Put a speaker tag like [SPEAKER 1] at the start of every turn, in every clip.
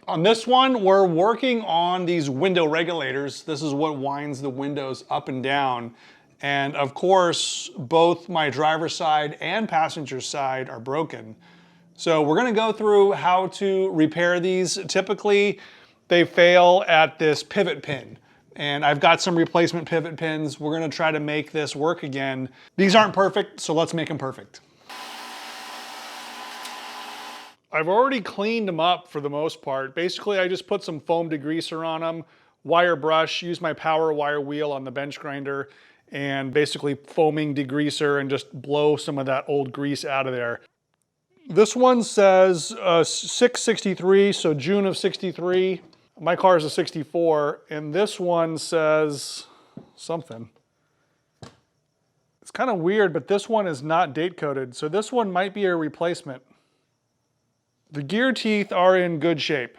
[SPEAKER 1] On this one, we're working on these window regulators. This is what winds the windows up and down. And of course, both my driver's side and passenger side are broken. So we're gonna go through how to repair these. Typically, they fail at this pivot pin. And I've got some replacement pivot pins. We're gonna try to make this work again. These aren't perfect, so let's make them perfect. I've already cleaned them up for the most part. Basically, I just put some foam degreaser on them, wire brush, use my power wire wheel on the bench grinder, and basically foaming degreaser and just blow some of that old grease out of there. This one says 663, so June of 63. My car is a 64, and this one says something. It's kind of weird, but this one is not date coded, so this one might be a replacement. The gear teeth are in good shape.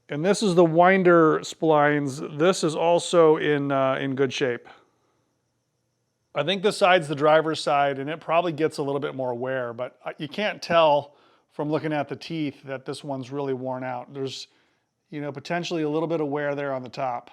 [SPEAKER 1] And this is the winder splines. This is also in good shape. I think this side's the driver's side, and it probably gets a little bit more wear, but you can't tell from looking at the teeth that this one's really worn out. There's, potentially a little bit of wear there on the top.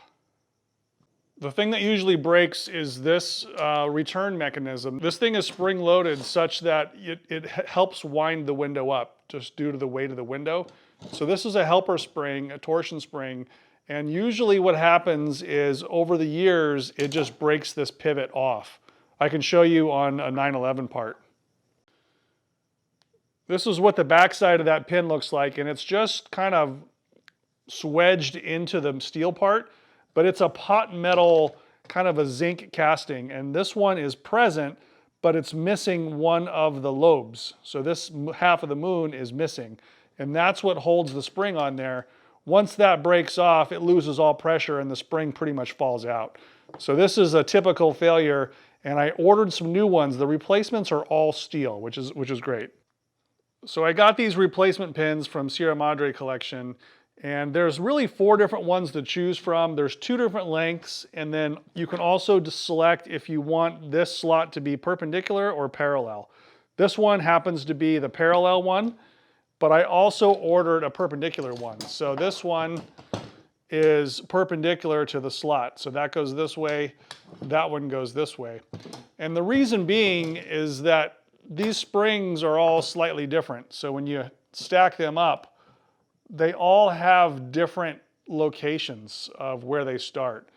[SPEAKER 1] The thing that usually breaks is this return mechanism. This thing is spring loaded such that it helps wind the window up just due to the weight of the window. So this is a helper spring, a torsion spring, and usually what happens is over the years, it just breaks this pivot off. I can show you on a 911 part. This is what the backside of that pin looks like, and it's just kind of swedged into the steel part. But it's a pot metal, kind of a zinc casting, and this one is present, but it's missing one of the lobes. So this half of the moon is missing, and that's what holds the spring on there. Once that breaks off, it loses all pressure and the spring pretty much falls out. So this is a typical failure, and I ordered some new ones. The replacements are all steel, which is great. So I got these replacement pins from Sierra Madre collection, and there's really 4 different ones to choose from. There's 2 different lengths, and then you can also select if you want this slot to be perpendicular or parallel. This one happens to be the parallel one, but I also ordered a perpendicular one. So this one is perpendicular to the slot. So that goes this way, that one goes this way. And the reason being is that these springs are all slightly different. So when you stack them up, they all have different locations of where they start.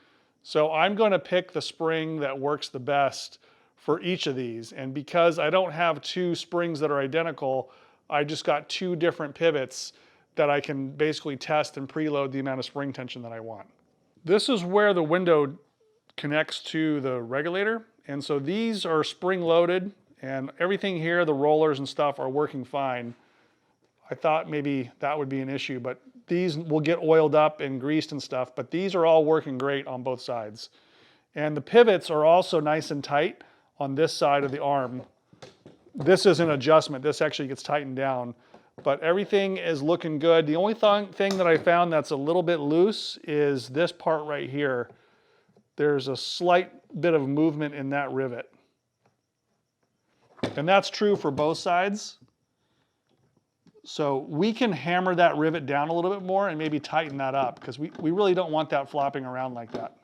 [SPEAKER 1] So I'm going to pick the spring that works the best for each of these. And because I don't have 2 springs that are identical, I just got 2 different pivots that I can basically test and preload the amount of spring tension that I want. This is where the window connects to the regulator. And so these are spring loaded, and everything here, the rollers and stuff, are working fine. I thought maybe that would be an issue, but these will get oiled up and greased and stuff, but these are all working great on both sides. And the pivots are also nice and tight on this side of the arm. This is an adjustment. This actually gets tightened down, but everything is looking good. The only thing that I found that's a little bit loose is this part right here. There's a slight bit of movement in that rivet. And that's true for both sides. So we can hammer that rivet down a little bit more and maybe tighten that up, because we really don't want that flopping around like that.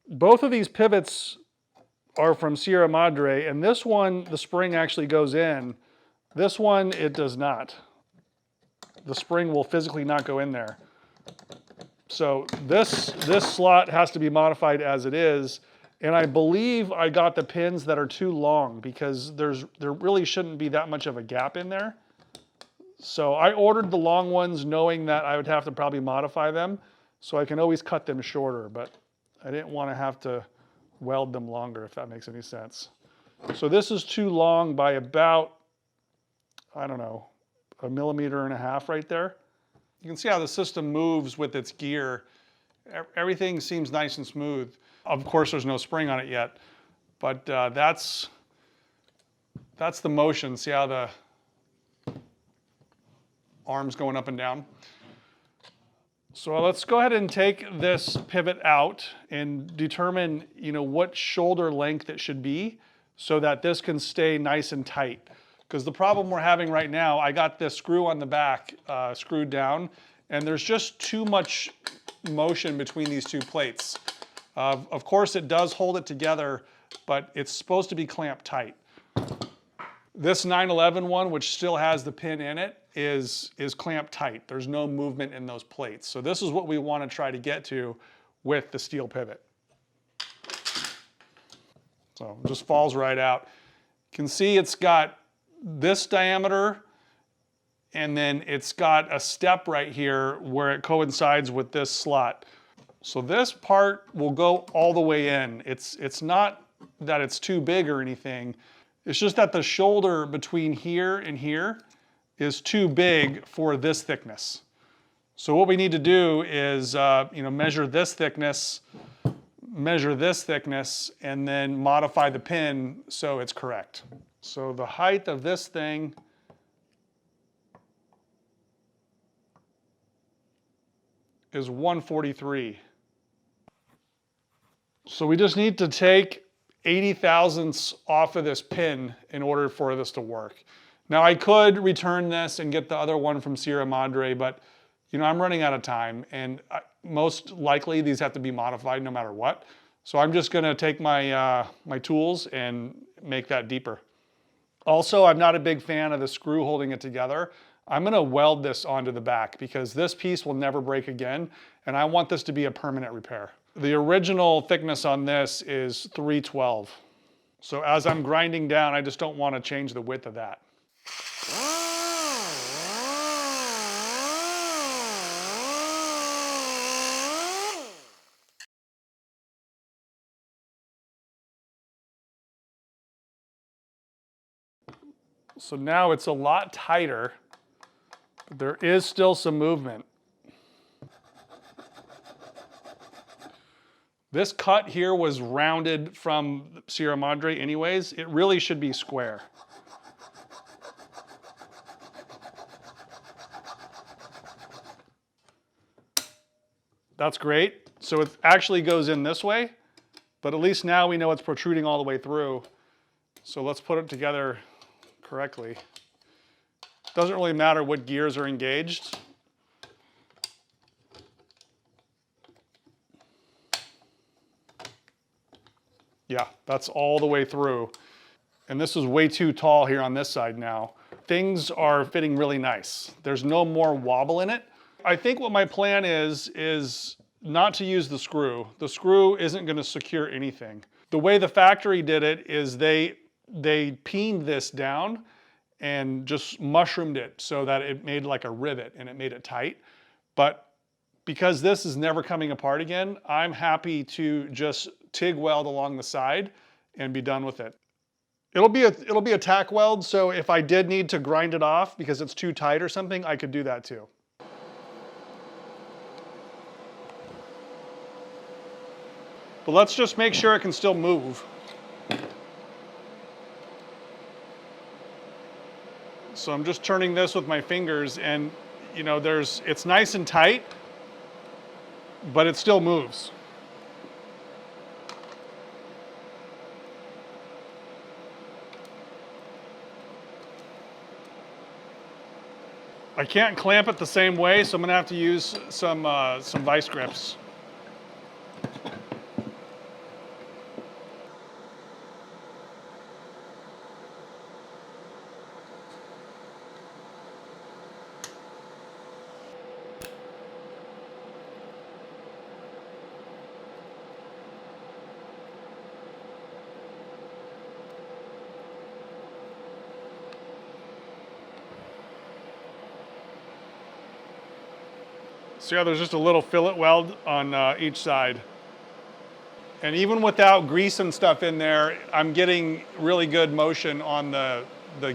[SPEAKER 1] Both of these pivots are from Sierra Madre, and this one, the spring actually goes in. This one, it does not. The spring will physically not go in there. So this slot has to be modified as it is. And I believe I got the pins that are too long, because there really shouldn't be that much of a gap in there. So I ordered the long ones knowing that I would have to probably modify them, so I can always cut them shorter, but I didn't want to have to weld them longer, if that makes any sense. So this is too long by about, I don't know, 1.5 millimeters right there. You can see how the system moves with its gear. Everything seems nice and smooth. Of course, there's no spring on it yet, but that's the motion. See how the arms going up and down? So let's go ahead and take this pivot out and determine, what shoulder length it should be. so that this can stay nice and tight. Because the problem we're having right now, I got this screw on the back screwed down, and there's just too much motion between these two plates. Of course, it does hold it together, but it's supposed to be clamped tight. This 911 one, which still has the pin in it, is clamped tight. There's no movement in those plates. So this is what we want to try to get to with the steel pivot. So it just falls right out. You can see it's got this diameter, and then it's got a step right here where it coincides with this slot. So this part will go all the way in. It's not that it's too big or anything. It's just that the shoulder between here and here is too big for this thickness. So what we need to do is measure this thickness, and then modify the pin so it's correct. So the height of this thing is 143. So we just need to take 80 thousandths off of this pin in order for this to work. Now I could return this and get the other one from Sierra Madre, but I'm running out of time, and most likely these have to be modified no matter what. So I'm just gonna take my, my tools and make that deeper. Also, I'm not a big fan of the screw holding it together. I'm gonna weld this onto the back because this piece will never break again, and I want this to be a permanent repair. The original thickness on this is 312. So as I'm grinding down, I just don't want to change the width of that. So now it's a lot tighter, but there is still some movement. This cut here was rounded from Sierra Madre anyways. It really should be square. That's great. So it actually goes in this way, but at least now we know it's protruding all the way through. So let's put it together correctly. Doesn't really matter what gears are engaged. Yeah, that's all the way through. And this is way too tall here on this side now. Things are fitting really nice. There's no more wobble in it. I think what my plan is not to use the screw. The screw isn't gonna secure anything. The way the factory did it is they peened this down and just mushroomed it so that it made like a rivet and it made it tight. But because this is never coming apart again, I'm happy to just TIG weld along the side and be done with it. It'll be a tack weld, so if I did need to grind it off because it's too tight or something, I could do that too. But let's just make sure it can still move. So I'm just turning this with my fingers, and it's nice and tight, but it still moves. I can't clamp it the same way, so I'm gonna have to use some vice grips. So yeah, there's just a little fillet weld on each side. And even without grease and stuff in there, I'm getting really good motion on the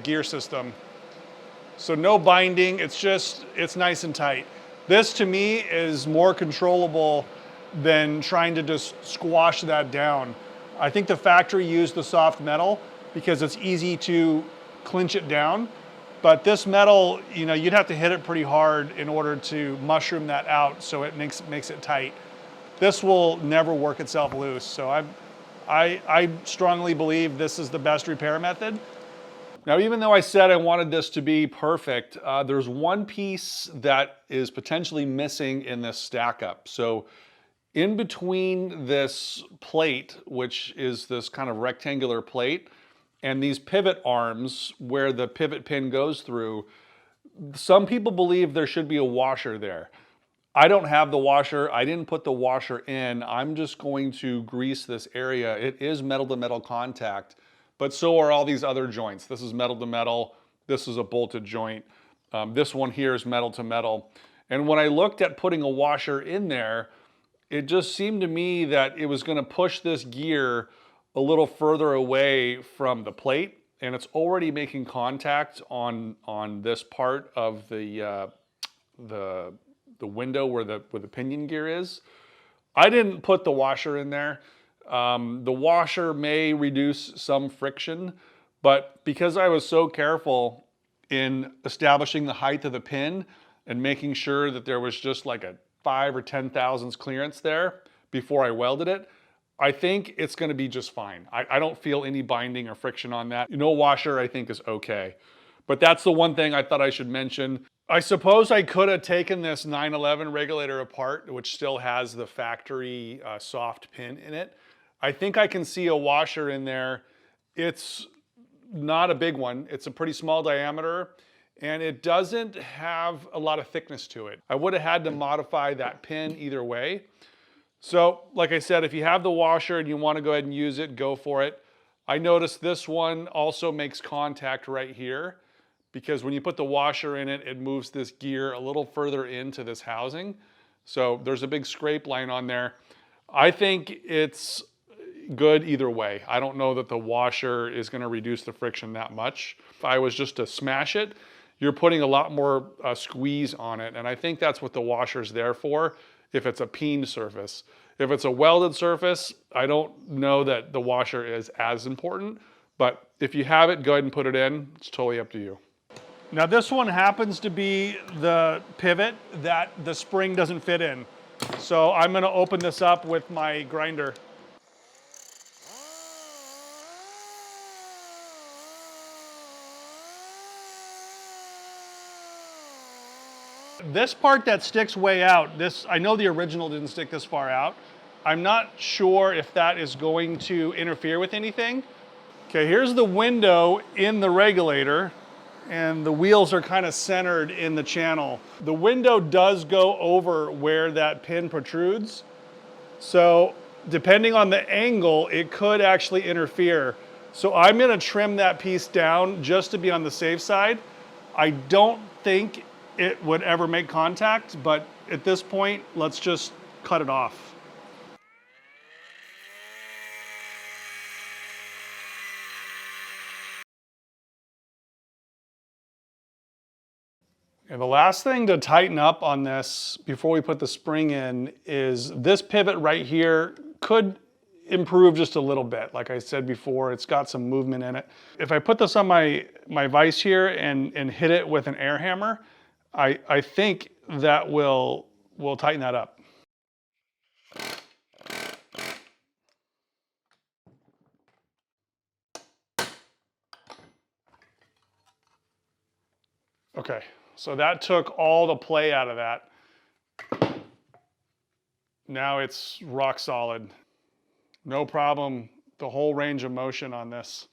[SPEAKER 1] gear system. So no binding, it's nice and tight. This to me is more controllable than trying to just squash that down. I think the factory used the soft metal because it's easy to clinch it down. But this metal, you'd have to hit it pretty hard in order to mushroom that out so it makes it tight. This will never work itself loose, so I strongly believe this is the best repair method. Now, even though I said I wanted this to be perfect, there's one piece that is potentially missing in this stack up. So in between this plate, which is this kind of rectangular plate, and these pivot arms where the pivot pin goes through, some people believe there should be a washer there. I don't have the washer. I didn't put the washer in. I'm just going to grease this area. It is metal to metal contact, but so are all these other joints. This is metal to metal. This is a bolted joint. This one here is metal to metal. And when I looked at putting a washer in there, it just seemed to me that it was going to push this gear a little further away from the plate, and it's already making contact on this part of the window where the pinion gear is. I didn't put the washer in there. The washer may reduce some friction, but because I was so careful in establishing the height of the pin and making sure that there was just like a 5 or 10 thousandths clearance there before I welded it, I think it's going to be just fine. I don't feel any binding or friction on that. No washer, I think, is okay. But that's the one thing I thought I should mention. I suppose I could have taken this 911 regulator apart, which still has the factory soft pin in it. I think I can see a washer in there. It's not a big one. It's a pretty small diameter, and it doesn't have a lot of thickness to it. I would have had to modify that pin either way. So, like I said, if you have the washer and you want to go ahead and use it, go for it. I noticed this one also makes contact right here, because when you put the washer in it, it moves this gear a little further into this housing. So there's a big scrape line on there. I think it's good either way. I don't know that the washer is going to reduce the friction that much. If I was just to smash it, you're putting a lot more squeeze on it, and I think that's what the washer's there for if it's a peened surface. If it's a welded surface, I don't know that the washer is as important, but if you have it, go ahead and put it in. It's totally up to you. Now this one happens to be the pivot that the spring doesn't fit in. So I'm going to open this up with my grinder. This part that sticks way out, I know the original didn't stick this far out. I'm not sure if that is going to interfere with anything. Okay, here's the window in the regulator, and the wheels are kind of centered in the channel. The window does go over where that pin protrudes. So depending on the angle, it could actually interfere. So I'm going to trim that piece down just to be on the safe side. I don't think it would ever make contact, but at this point, let's just cut it off. And the last thing to tighten up on this before we put the spring in is this pivot right here could improve just a little bit. Like I said before, it's got some movement in it. If I put this on my vise here and hit it with an air hammer, I think that will tighten that up. Okay, so that took all the play out of that. Now it's rock solid. No problem, the whole range of motion on this.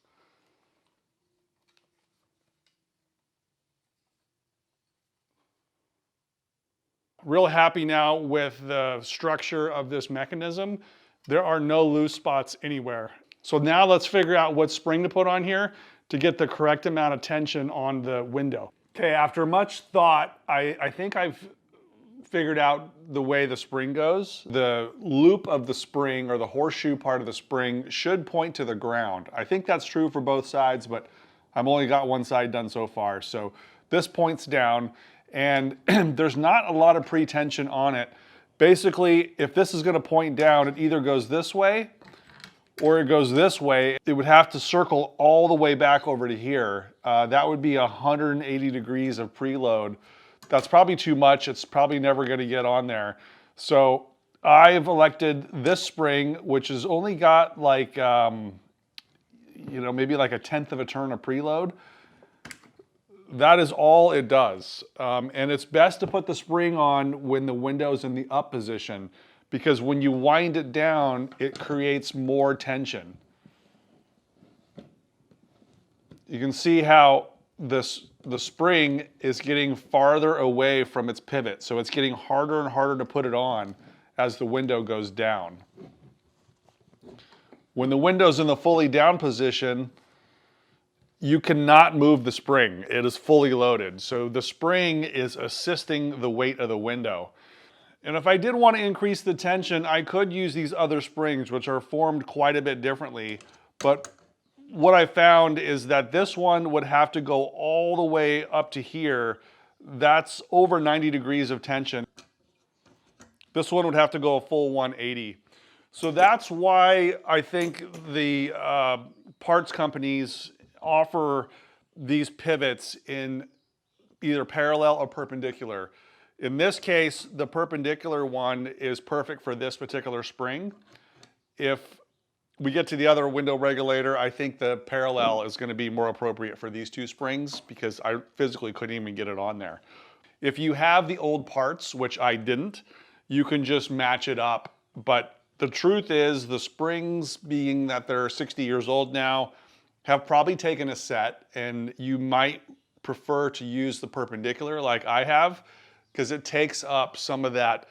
[SPEAKER 1] Real happy now with the structure of this mechanism. There are no loose spots anywhere. So now let's figure out what spring to put on here to get the correct amount of tension on the window. Okay, after much thought, I think I've figured out the way the spring goes. The loop of the spring, or the horseshoe part of the spring, should point to the ground. I think that's true for both sides, but I've only got one side done so far. So this points down, and there's not a lot of pre-tension on it. Basically, if this is going to point down, it either goes this way or it goes this way. It would have to circle all the way back over to here. That would be 180 degrees of preload. That's probably too much. It's probably never going to get on there. So I've elected this spring, which has only got like, maybe like 1/10 of a turn of preload. That is all it does. And it's best to put the spring on when the window's in the up position, because when you wind it down, it creates more tension. You can see how the spring is getting farther away from its pivot, so it's getting harder and harder to put it on as the window goes down. When the window's in the fully down position, you cannot move the spring. It is fully loaded. So the spring is assisting the weight of the window. And if I did want to increase the tension, I could use these other springs, which are formed quite a bit differently. But what I found is that this one would have to go all the way up to here. That's over 90 degrees of tension. This one would have to go a full 180. So that's why I think the parts companies offer these pivots in either parallel or perpendicular. In this case, the perpendicular one is perfect for this particular spring. If we get to the other window regulator, I think the parallel is going to be more appropriate for these two springs, because I physically couldn't even get it on there. If you have the old parts, which I didn't, you can just match it up. But the truth is, the springs, being that they're 60 years old now, have probably taken a set, and you might prefer to use the perpendicular like I have, because it takes up some of that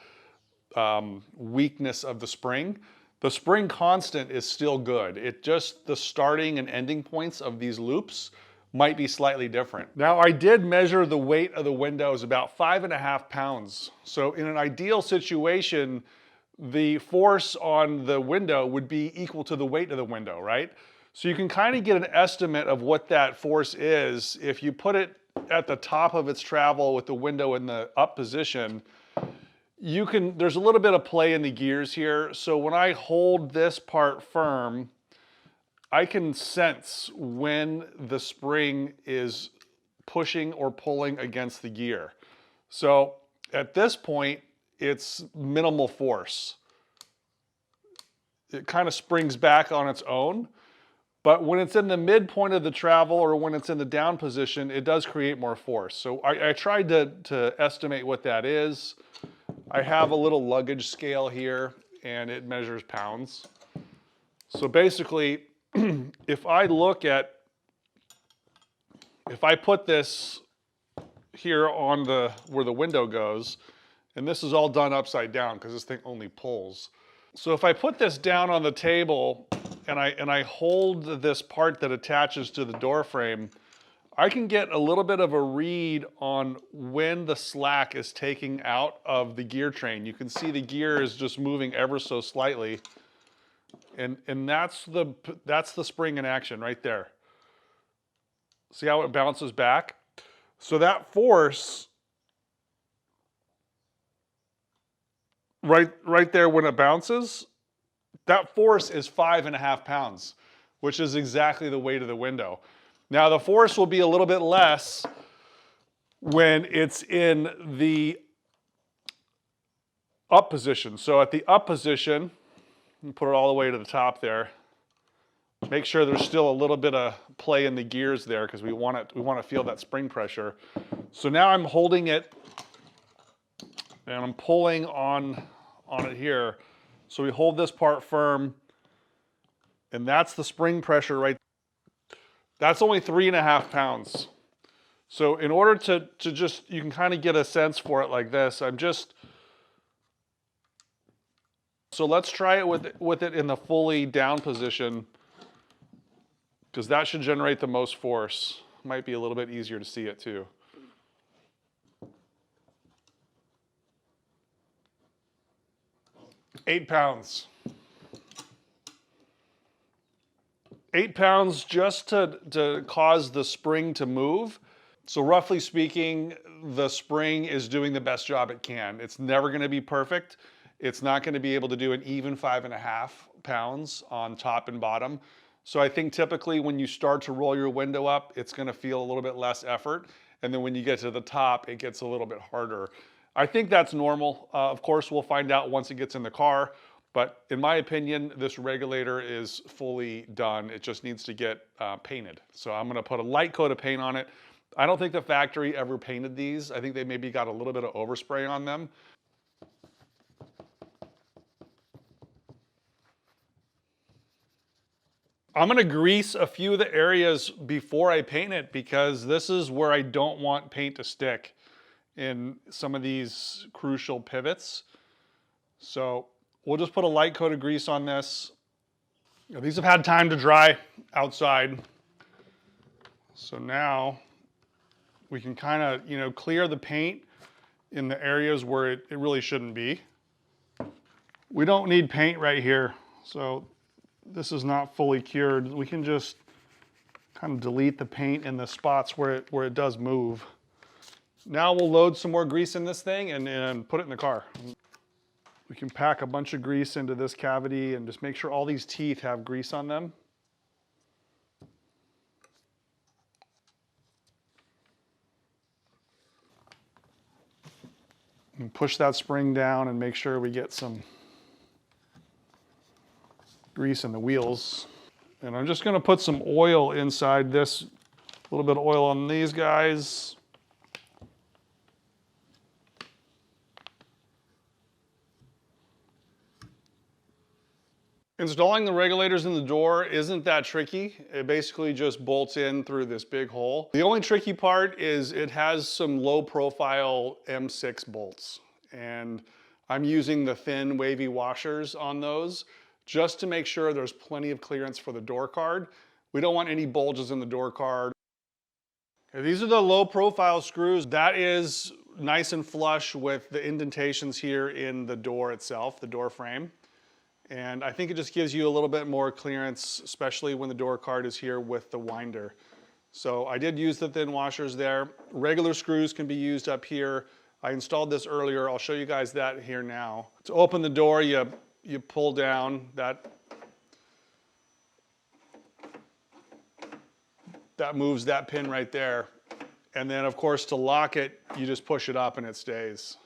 [SPEAKER 1] weakness of the spring. The spring constant is still good. It just, the starting and ending points of these loops might be slightly different. Now, I did measure the weight of the windows, about 5.5 pounds. So in an ideal situation, the force on the window would be equal to the weight of the window, right? So you can kind of get an estimate of what that force is. If you put it at the top of its travel with the window in the up position, there's a little bit of play in the gears here. So when I hold this part firm, I can sense when the spring is pushing or pulling against the gear. So at this point, it's minimal force. It kind of springs back on its own. But when it's in the midpoint of the travel, or when it's in the down position, it does create more force. So I tried to estimate what that is. I have a little luggage scale here, and it measures pounds. So basically, if I put this here on where the window goes, and this is all done upside down because this thing only pulls. So if I put this down on the table, and I hold this part that attaches to the door frame, I can get a little bit of a read on when the slack is taking out of the gear train. You can see the gear is just moving ever so slightly, and that's the spring in action right there. See how it bounces back? So that force right there when it bounces, that force is 5.5 pounds, which is exactly the weight of the window. Now the force will be a little bit less when it's in the up position. So at the up position, put it all the way to the top there. Make sure there's still a little bit of play in the gears there, because we want to feel that spring pressure. So now I'm holding it and I'm pulling on it here. So we hold this part firm, and that's the spring pressure right there. That's only 3.5 pounds. So in order to just, you can kind of get a sense for it like this. So let's try it with it in the fully down position, because that should generate the most force. Might be a little bit easier to see it too. £8 pounds. 8 pounds just to cause the spring to move. So roughly speaking, the spring is doing the best job it can. It's never going to be perfect. It's not going to be able to do an even 5.5 pounds on top and bottom. So I think typically when you start to roll your window up, it's going to feel a little bit less effort. And then when you get to the top, it gets a little bit harder. I think that's normal. Of course, we'll find out once it gets in the car. But in my opinion, this regulator is fully done. It just needs to get painted. So I'm gonna put a light coat of paint on it. I don't think the factory ever painted these. I think they maybe got a little bit of overspray on them. I'm gonna grease a few of the areas before I paint it because this is where I don't want paint to stick in some of these crucial pivots. So we'll just put a light coat of grease on this. These have had time to dry outside. So now we can kind of, clear the paint in the areas where it really shouldn't be. We don't need paint right here. So this is not fully cured. We can just kind of delete the paint in the spots where it does move. Now we'll load some more grease in this thing and put it in the car. We can pack a bunch of grease into this cavity and just make sure all these teeth have grease on them. And push that spring down and make sure we get some grease in the wheels. And I'm just gonna put some oil inside this, a little bit of oil on these guys. Installing the regulators in the door isn't that tricky. It basically just bolts in through this big hole. The only tricky part is it has some low profile M6 bolts. And I'm using the thin wavy washers on those just to make sure there's plenty of clearance for the door card. We don't want any bulges in the door card. Okay, these are the low profile screws. That is nice and flush with the indentations here in the door itself, the door frame. And I think it just gives you a little bit more clearance, especially when the door card is here with the winder. So I did use the thin washers there. Regular screws can be used up here. I installed this earlier. I'll show you guys that here now. To open the door, you pull down that moves that pin right there. And then of course to lock it, you just push it up and it stays.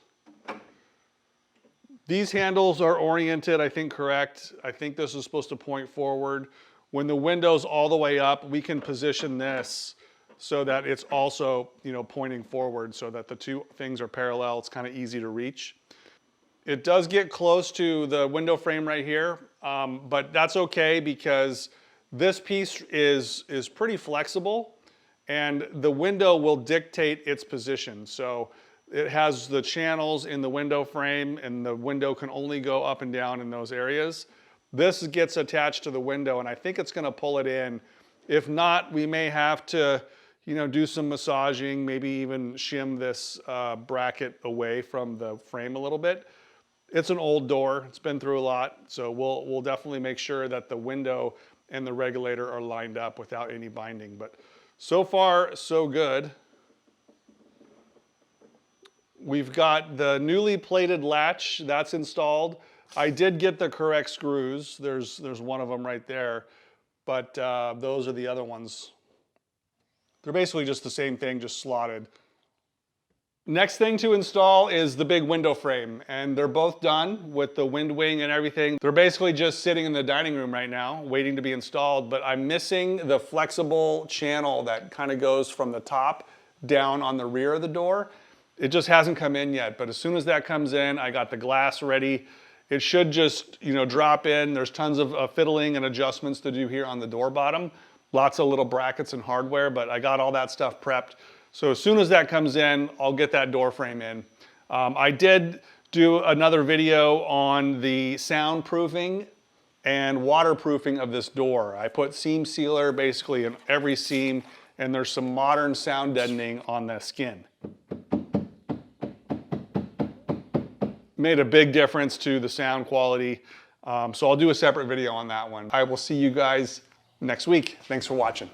[SPEAKER 1] These handles are oriented, I think, correct. I think this is supposed to point forward. When the window's all the way up, we can position this so that it's also, pointing forward so that the two things are parallel. It's kind of easy to reach. It does get close to the window frame right here, but that's okay because this piece is pretty flexible and the window will dictate its position. So it has the channels in the window frame and the window can only go up and down in those areas. This gets attached to the window and I think it's gonna pull it in. If not, we may have to, do some massaging, maybe even shim this bracket away from the frame a little bit. It's an old door, it's been through a lot, so we'll definitely make sure that the window and the regulator are lined up without any binding. But so far, so good. We've got the newly plated latch that's installed. I did get the correct screws. There's one of them right there, but those are the other ones. They're basically just the same thing, just slotted. Next thing to install is the big window frame, and they're both done with the wind wing and everything. They're basically just sitting in the dining room right now, waiting to be installed, but I'm missing the flexible channel that kind of goes from the top down on the rear of the door. It just hasn't come in yet, but as soon as that comes in, I got the glass ready. It should just, drop in. There's tons of fiddling and adjustments to do here on the door bottom. Lots of little brackets and hardware, but I got all that stuff prepped. So as soon as that comes in, I'll get that door frame in. I did do another video on the soundproofing and waterproofing of this door. I put seam sealer basically in every seam, and there's some modern sound deadening on the skin. Made a big difference to the sound quality. So I'll do a separate video on that one. I will see you guys next week. Thanks for watching.